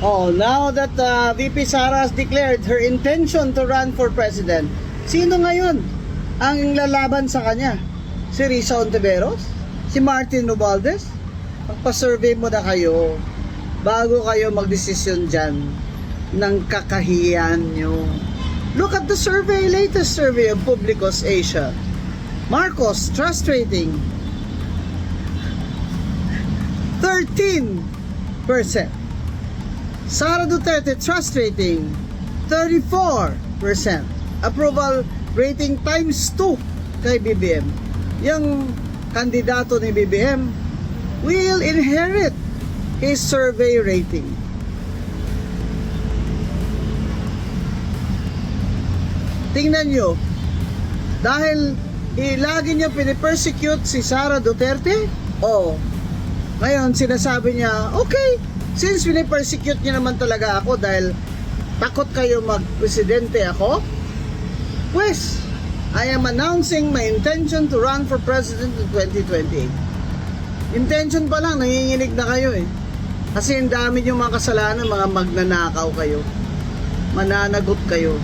Oh, now that VP Sara has declared her intention to run for president, sino ngayon ang lalaban sa kanya? Si Risa Ontiveros? Si Martin Romualdez? Magpa-survey mo na kayo bago kayo magdesisyon dyan ng kakahiyan nyo. Look at the survey, latest survey of Publicos Asia. Marcos, trust rating 13%. Sara Duterte, trust rating 34%. Approval rating times 2 kay BBM. Yung kandidato ni BBM will inherit his survey rating. Tingnan nyo, dahil lagi niya pinipersecute si Sara Duterte, ngayon sinasabi niya, okay, since pinipersecute niya naman talaga ako dahil takot kayo mag-presidente ako, pues, I am announcing my intention to run for president in 2028. Intention pa lang, nanginginig na kayo eh. Kasi ang dami yung mga kasalanan, mga magnanakaw kayo, mananagot kayo.